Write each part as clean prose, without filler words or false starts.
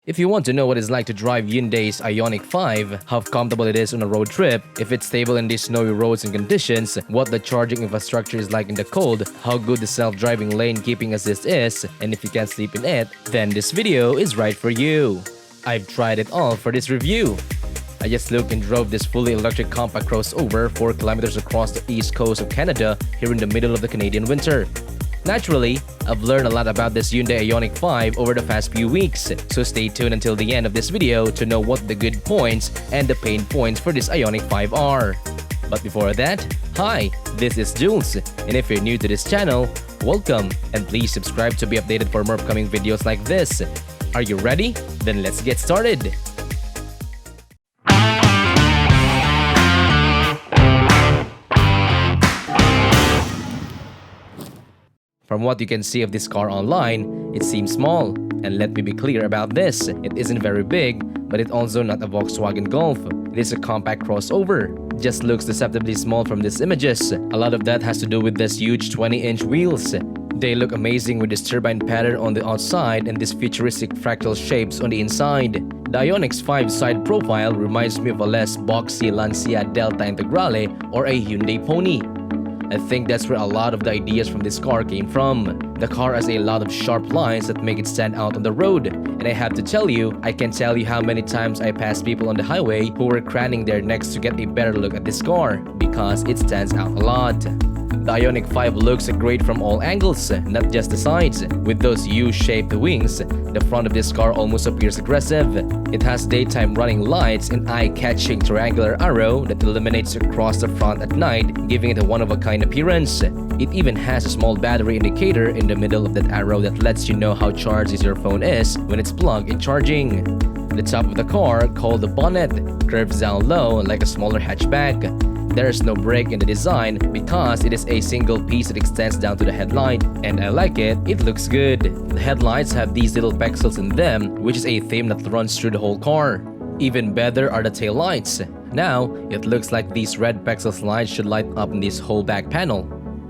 If you want to know what it's like to drive Hyundai's IONIQ 5, how comfortable it is on a road trip, if it's stable in these snowy roads and conditions, what the charging infrastructure is like in the cold, how good the self-driving lane keeping assist is, and if you can't sleep in it, then this video is right for you. I've tried it all for this review. I just looked and drove this fully electric compact crossover 4 kilometers across the east coast of Canada here in the middle of the Canadian winter. Naturally, I've learned a lot about this Hyundai IONIQ 5 over the past few weeks, so stay tuned until the end of this video to know what the good points and the pain points for this IONIQ 5 are. But before that, hi, this is Jules, and if you're new to this channel, welcome, and please subscribe to be updated for more upcoming videos like this. Are you ready? Then let's get started! From what you can see of this car online, it seems small. And let me be clear about this, it isn't very big, but it's also not a Volkswagen Golf. It is a compact crossover. It just looks deceptively small from these images. A lot of that has to do with this huge 20-inch wheels. They look amazing with this turbine pattern on the outside and these futuristic fractal shapes on the inside. The IONIQ's 5 side profile reminds me of a less boxy Lancia Delta Integrale or a Hyundai Pony. I think that's where a lot of the ideas from this car came from. The car has a lot of sharp lines that make it stand out on the road. And I have to tell you, I can't tell you how many times I passed people on the highway who were craning their necks to get a better look at this car, because it stands out a lot. The IONIQ 5 looks great from all angles, not just the sides. With those U-shaped wings, the front of this car almost appears aggressive. It has daytime running lights and eye-catching triangular arrow that illuminates across the front at night, giving it a one-of-a-kind appearance. It even has a small battery indicator in the middle of that arrow that lets you know how charged your phone is when it's plugged and charging. The top of the car, called the bonnet, curves down low like a smaller hatchback. There is no break in the design because it is a single piece that extends down to the headlight, and I like it, it looks good. The headlights have these little pixels in them, which is a theme that runs through the whole car. Even better are the taillights. Now, it looks like these red pixel lines should light up in this whole back panel.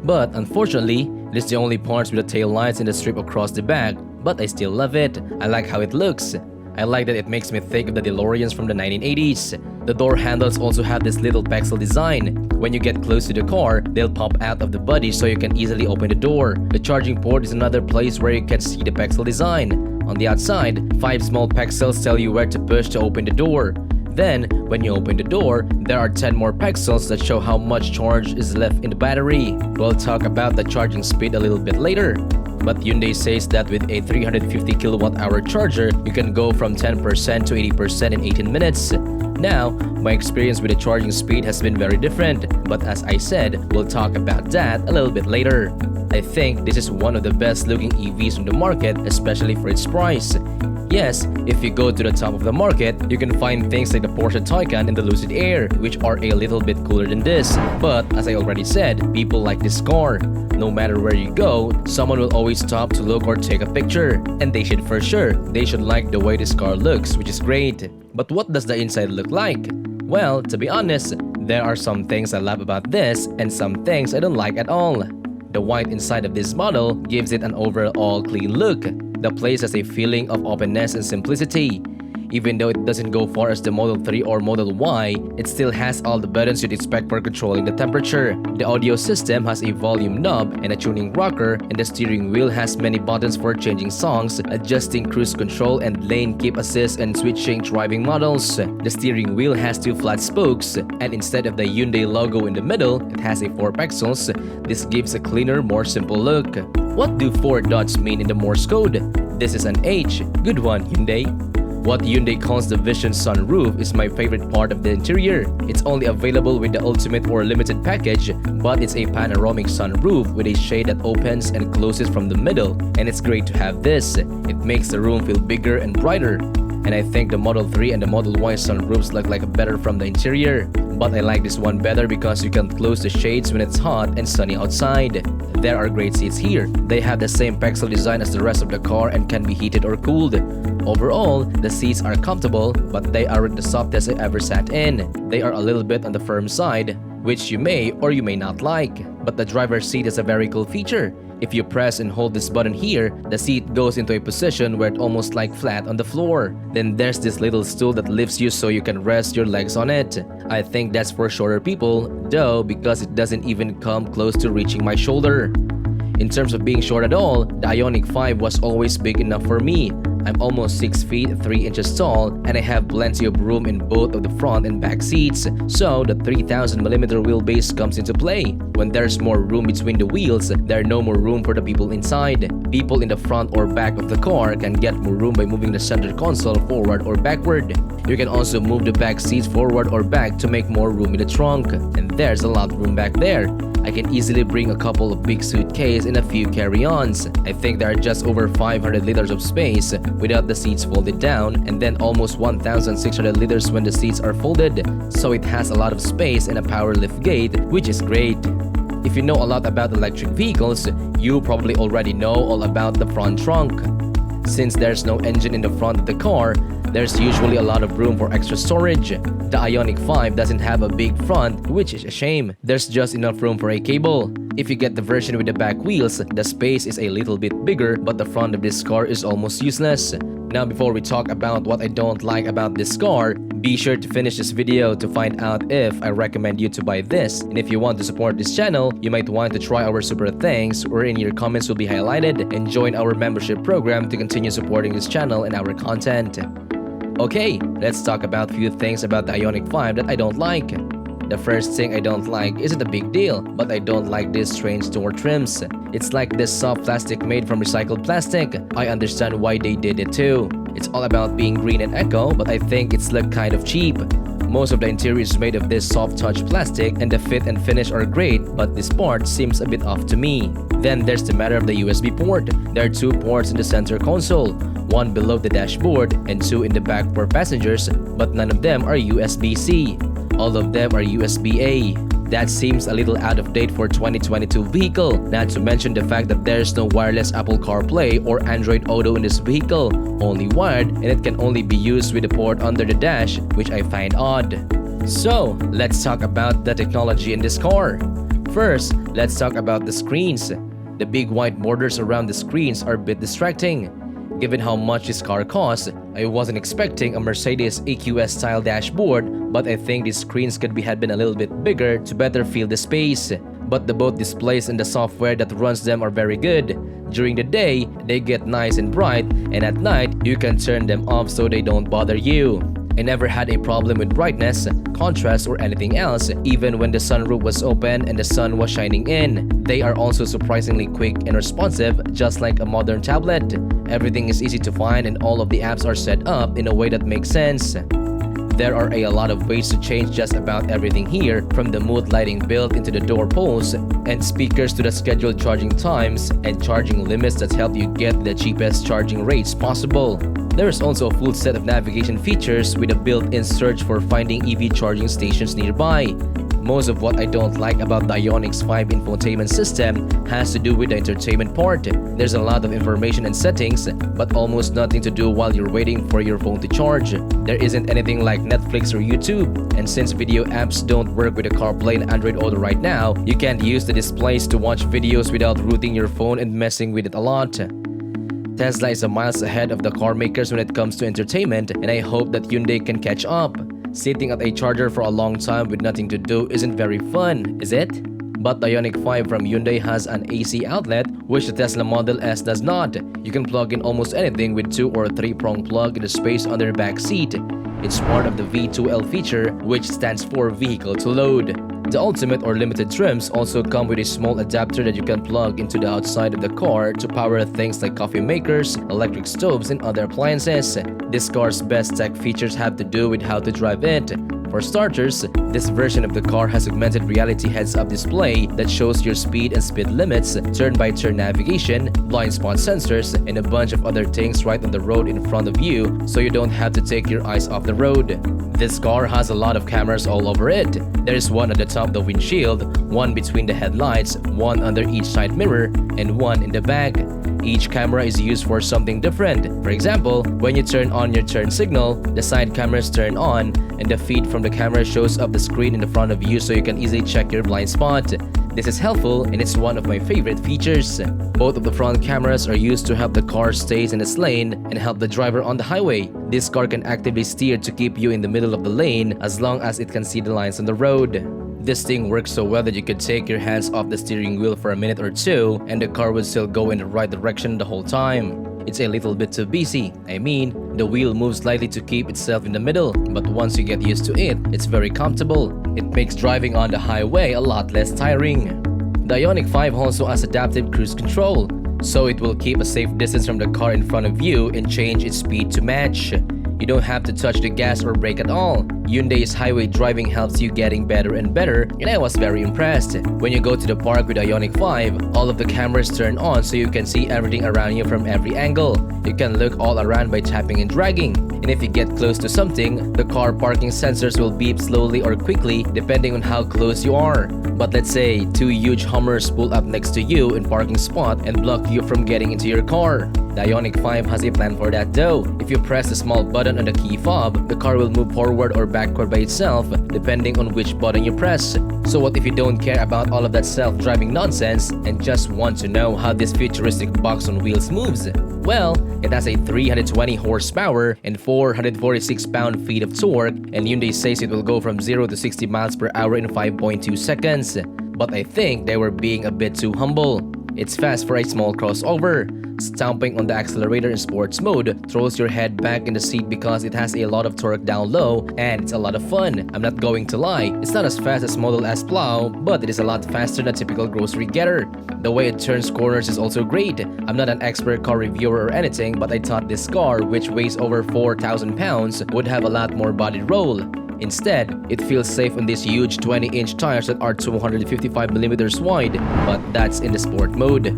But unfortunately, it is the only parts with the taillights in the strip across the back, but I still love it. I like how it looks. I like that it makes me think of the DeLoreans from the 1980s. The door handles also have this little pixel design. When you get close to the car, they'll pop out of the body so you can easily open the door. The charging port is another place where you can see the pixel design. On the outside, 5 small pixels tell you where to push to open the door. Then, when you open the door, there are 10 more pixels that show how much charge is left in the battery. We'll talk about the charging speed a little bit later. But Hyundai says that with a 350 kilowatt-hour charger, you can go from 10% to 80% in 18 minutes. Now, my experience with the charging speed has been very different, but as I said, we'll talk about that a little bit later. I think this is one of the best looking EVs on the market, especially for its price. Yes, if you go to the top of the market, you can find things like the Porsche Taycan and the Lucid Air, which are a little bit cooler than this. But as I already said, people like this car. No matter where you go, someone will always stop to look or take a picture. And they should for sure. They should like the way this car looks, which is great. But what does the inside look like? Well, to be honest, there are some things I love about this and some things I don't like at all. The white inside of this model gives it an overall clean look. The place has a feeling of openness and simplicity. Even though it doesn't go far as the Model 3 or Model Y, it still has all the buttons you'd expect for controlling the temperature. The audio system has a volume knob and a tuning rocker, and the steering wheel has many buttons for changing songs, adjusting cruise control and lane keep assist, and switching driving models. The steering wheel has 2 flat spokes, and instead of the Hyundai logo in the middle, it has a 4 pixels. This gives a cleaner, more simple look. What do 4 dots mean in the Morse code? This is an H. Good one, Hyundai. What Hyundai calls the Vision sunroof is my favorite part of the interior. It's only available with the Ultimate or Limited package, but it's a panoramic sunroof with a shade that opens and closes from the middle, and it's great to have this. It makes the room feel bigger and brighter. And I think the Model 3 and the Model Y sunroofs look like better from the interior. But I like this one better because you can close the shades when it's hot and sunny outside. There are great seats here. They have the same pixel design as the rest of the car and can be heated or cooled. Overall, the seats are comfortable, but they aren't the softest I ever sat in. They are a little bit on the firm side, which you may or you may not like. But the driver's seat is a very cool feature. If you press and hold this button here, the seat goes into a position where it's almost like flat on the floor. Then there's this little stool that lifts you so you can rest your legs on it. I think that's for shorter people, though, because it doesn't even come close to reaching my shoulder. In terms of being short at all, the IONIQ 5 was always big enough for me. I'm almost 6 feet 3 inches tall, and I have plenty of room in both of the front and back seats, so the 3000mm wheelbase comes into play. When there's more room between the wheels, there's no more room for the people inside. People in the front or back of the car can get more room by moving the center console forward or backward. You can also move the back seats forward or back to make more room in the trunk, and there's a lot of room back there. I can easily bring a couple of big suitcases and a few carry-ons. I think there are just over 500 liters of space without the seats folded down, and then almost 1,600 liters when the seats are folded. So it has a lot of space and a power lift gate, which is great. If you know a lot about electric vehicles, you probably already know all about the front trunk. Since there's no engine in the front of the car, there's usually a lot of room for extra storage. The IONIQ 5 doesn't have a big front, which is a shame. There's just enough room for a cable. If you get the version with the back wheels, the space is a little bit bigger, but the front of this car is almost useless. Now, before we talk about what I don't like about this car, be sure to finish this video to find out if I recommend you to buy this. And if you want to support this channel, you might want to try our super thanks, wherein your comments will be highlighted, and join our membership program to continue supporting this channel and our content. Okay, let's talk about a few things about the IONIQ 5 that I don't like. The first thing I don't like isn't a big deal, but I don't like these strange door trims. It's like this soft plastic made from recycled plastic. I understand why they did it too. It's all about being green and eco, but I think it's look kind of cheap. Most of the interior is made of this soft touch plastic, and the fit and finish are great, but this part seems a bit off to me. Then there's the matter of the USB port. There are 2 ports in the center console, 1 below the dashboard and 2 in the back for passengers, but none of them are USB-C. All of them are USB-A. That seems a little out of date for 2022 vehicle, not to mention the fact that there's no wireless Apple CarPlay or Android Auto in this vehicle, only wired, and it can only be used with the port under the dash, which I find odd. So, let's talk about the technology in this car. First, let's talk about the screens. The big white borders around the screens are a bit distracting. Given how much this car costs, I wasn't expecting a Mercedes EQS style dashboard, but I think these screens could have been a little bit bigger to better fill the space. But the both displays and the software that runs them are very good. During the day, they get nice and bright, and at night, you can turn them off so they don't bother you. I never had a problem with brightness, contrast, or anything else, even when the sunroof was open and the sun was shining in. They are also surprisingly quick and responsive, just like a modern tablet. Everything is easy to find and all of the apps are set up in a way that makes sense. There are a lot of ways to change just about everything here, from the mood lighting built into the door posts and speakers to the scheduled charging times and charging limits that help you get the cheapest charging rates possible. There is also a full set of navigation features with a built-in search for finding EV charging stations nearby. Most of what I don't like about the IONIQ 5 infotainment system has to do with the entertainment part. There's a lot of information and settings, but almost nothing to do while you're waiting for your phone to charge. There isn't anything like Netflix or YouTube, and since video apps don't work with the CarPlay and Android Auto right now, you can't use the displays to watch videos without rooting your phone and messing with it a lot. Tesla is a miles ahead of the car makers when it comes to entertainment, and I hope that Hyundai can catch up. Sitting at a charger for a long time with nothing to do isn't very fun, is it? But the IONIQ 5 from Hyundai has an AC outlet, which the Tesla Model S does not. You can plug in almost anything with 2 or 3-prong plug in the space under the back seat. It's part of the V2L feature, which stands for Vehicle to Load. The ultimate or limited trims also come with a small adapter that you can plug into the outside of the car to power things like coffee makers, electric stoves, and other appliances. This car's best tech features have to do with how to drive it. For starters, this version of the car has augmented reality heads-up display that shows your speed and speed limits, turn-by-turn navigation, blind spot sensors, and a bunch of other things right on the road in front of you, so you don't have to take your eyes off the road. This car has a lot of cameras all over it. There is one at the top of the windshield, one between the headlights, one under each side mirror, and one in the back. Each camera is used for something different. For example, when you turn on your turn signal, the side cameras turn on, and the feed from the camera shows up the screen in the front of you so you can easily check your blind spot. This is helpful and it's one of my favorite features. Both of the front cameras are used to help the car stays in its lane and help the driver on the highway. This car can actively steer to keep you in the middle of the lane as long as it can see the lines on the road. This thing works so well that you could take your hands off the steering wheel for a minute or two and the car would still go in the right direction the whole time. It's a little bit too busy. I mean, the wheel moves slightly to keep itself in the middle, but once you get used to it, it's very comfortable. It makes driving on the highway a lot less tiring. The IONIQ 5 also has adaptive cruise control, so it will keep a safe distance from the car in front of you and change its speed to match. You don't have to touch the gas or brake at all. Hyundai's highway driving helps you getting better and better, and I was very impressed. When you go to the park with IONIQ 5, all of the cameras turn on so you can see everything around you from every angle. You can look all around by tapping and dragging. And if you get close to something, the car parking sensors will beep slowly or quickly depending on how close you are. But let's say two huge Hummers pull up next to you in parking spot and block you from getting into your car. The IONIQ 5 has a plan for that though. If you press the small button on the key fob, the car will move forward or backward by itself depending on which button you press. So what if you don't care about all of that self-driving nonsense and just want to know how this futuristic box on wheels moves? Well, it has a 320 horsepower and 446 pound-feet of torque, and Hyundai says it will go from 0 to 60 miles per hour in 5.2 seconds. But I think they were being a bit too humble. It's fast for a small crossover. Stomping on the accelerator in sports mode throws your head back in the seat because it has a lot of torque down low and it's a lot of fun. I'm not going to lie, it's not as fast as Model S Plow, but it is a lot faster than a typical grocery getter. The way it turns corners is also great. I'm not an expert car reviewer or anything, but I thought this car, which weighs over 4,000 pounds, would have a lot more body roll. Instead, it feels safe on these huge 20-inch tires that are 255mm wide, but that's in the sport mode.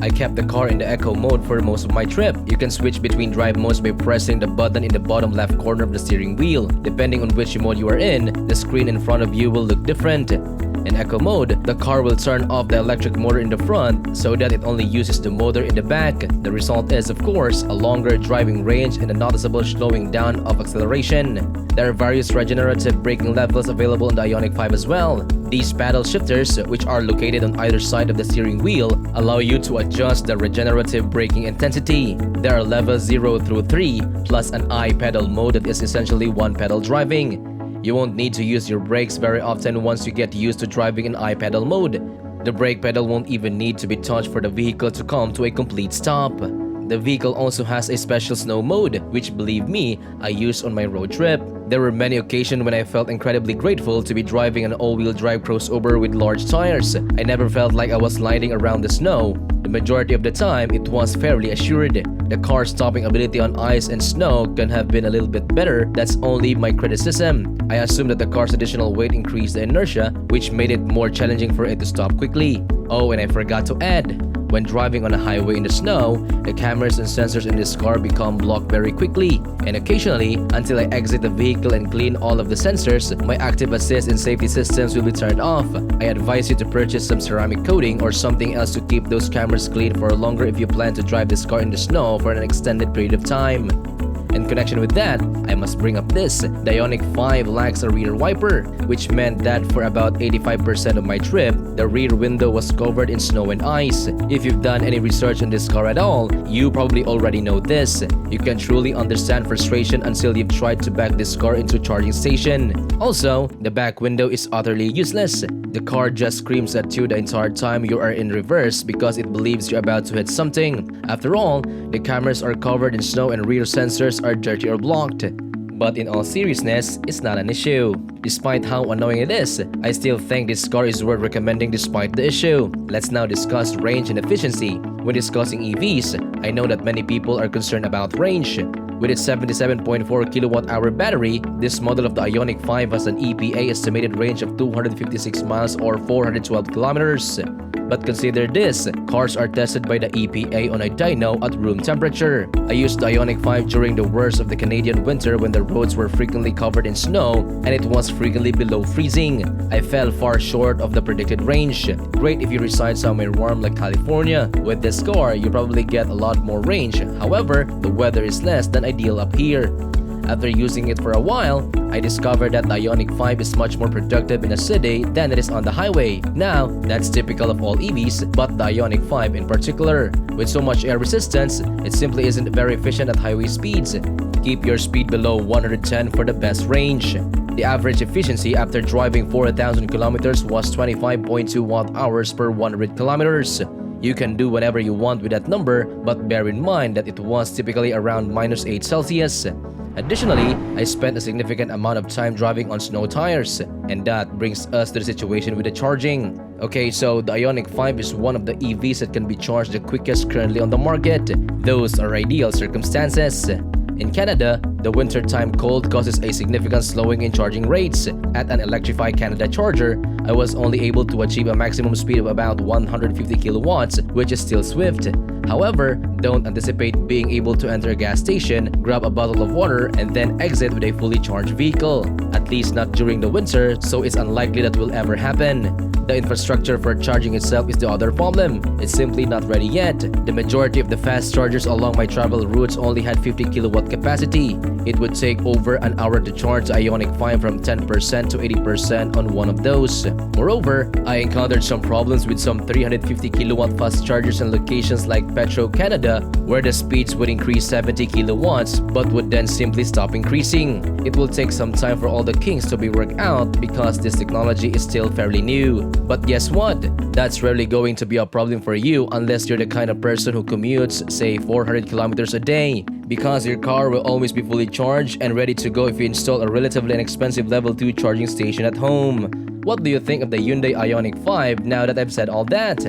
I kept the car in the Eco mode for most of my trip. You can switch between drive modes by pressing the button in the bottom left corner of the steering wheel. Depending on which mode you are in, the screen in front of you will look different. In Eco mode, the car will turn off the electric motor in the front so that it only uses the motor in the back. The result is, of course, a longer driving range and a noticeable slowing down of acceleration. There are various regenerative braking levels available on the IONIQ 5 as well. These paddle shifters, which are located on either side of the steering wheel, allow you to adjust the regenerative braking intensity. There are levels 0 through 3, plus an I-pedal mode that is essentially one-pedal driving. You won't need to use your brakes very often once you get used to driving in I-pedal mode. The brake pedal won't even need to be touched for the vehicle to come to a complete stop. The vehicle also has a special snow mode, which, believe me, I used on my road trip. There were many occasions when I felt incredibly grateful to be driving an all-wheel drive crossover with large tires. I never felt like I was sliding around the snow. The majority of the time, it was fairly assured. The car's stopping ability on ice and snow can have been a little bit better. That's only my criticism. I assume that the car's additional weight increased the inertia, which made it more challenging for it to stop quickly. Oh, and I forgot to add, when driving on a highway in the snow, the cameras and sensors in this car become blocked very quickly. And occasionally, until I exit the vehicle and clean all of the sensors, my active assist and safety systems will be turned off. I advise you to purchase some ceramic coating or something else to keep those cameras clean for longer if you plan to drive this car in the snow for an extended period of time. In connection with that, I must bring up this. The IONIQ 5 lacks a rear wiper, which meant that for about 85% of my trip, the rear window was covered in snow and ice. If you've done any research on this car at all, you probably already know this. You can truly understand frustration until you've tried to back this car into a charging station. Also, the back window is utterly useless. The car just screams at you the entire time you are in reverse because it believes you're about to hit something. After all, the cameras are covered in snow and rear sensors are dirty or blocked. But in all seriousness, it's not an issue. Despite how annoying it is, I still think this car is worth recommending despite the issue. Let's now discuss range and efficiency. When discussing EVs, I know that many people are concerned about range. With its 77.4 kWh battery, this model of the IONIQ 5 has an EPA estimated range of 256 miles or 412 kilometers. But consider this, cars are tested by the EPA on a dyno at room temperature. I used the IONIQ 5 during the worst of the Canadian winter when the roads were frequently covered in snow and it was frequently below freezing. I fell far short of the predicted range. Great if you reside somewhere warm like California. With this car, you probably get a lot more range. However, the weather is less than ideal up here. After using it for a while, I discovered that the IONIQ 5 is much more productive in a city than it is on the highway. Now, that's typical of all EVs, but the IONIQ 5 in particular. With so much air resistance, it simply isn't very efficient at highway speeds. Keep your speed below 110 for the best range. The average efficiency after driving 4,000 kilometers was 25.2 watt-hours per 100 kilometers. You can do whatever you want with that number, but bear in mind that it was typically around -8 Celsius. Additionally, I spent a significant amount of time driving on snow tires, and that brings us to the situation with the charging. Okay, so the IONIQ 5 is one of the EVs that can be charged the quickest currently on the market. Those are ideal circumstances. In Canada, the wintertime cold causes a significant slowing in charging rates. At an electrified Canada charger, I was only able to achieve a maximum speed of about 150 kilowatts, which is still swift. However, don't anticipate being able to enter a gas station, grab a bottle of water, and then exit with a fully charged vehicle. At least not during the winter, so it's unlikely that will ever happen. The infrastructure for charging itself is the other problem. It's simply not ready yet. The majority of the fast chargers along my travel routes only had 50 kilowatt capacity. It would take over an hour to charge the IONIQ 5 from 10% to 80% on one of those. Moreover, I encountered some problems with some 350 kilowatt fast chargers in locations like Petro-Canada, where the speeds would increase 70 kilowatts but would then simply stop increasing. It will take some time for all the kinks to be worked out because this technology is still fairly new. But guess what? That's rarely going to be a problem for you unless you're the kind of person who commutes, say, 400 kilometers a day, because your car will always be fully charged and ready to go if you install a relatively inexpensive level 2 charging station at home. What do you think of the Hyundai IONIQ 5 now that I've said all that?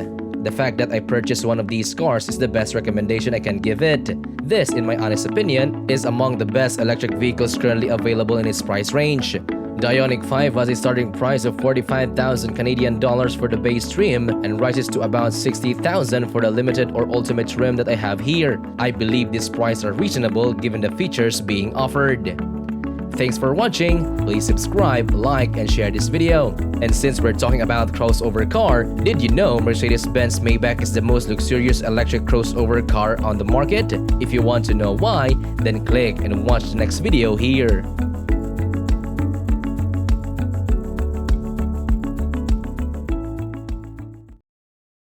The fact that I purchased one of these cars is the best recommendation I can give it. This, in my honest opinion, is among the best electric vehicles currently available in its price range. The IONIQ 5 has a starting price of 45,000 Canadian dollars for the base trim and rises to about 60,000 for the limited or ultimate trim that I have here. I believe these prices are reasonable given the features being offered. Thanks for watching. Please subscribe, like, and share this video. And since we're talking about crossover car, did you know Mercedes-Benz Maybach is the most luxurious electric crossover car on the market? If you want to know why, then click and watch the next video here.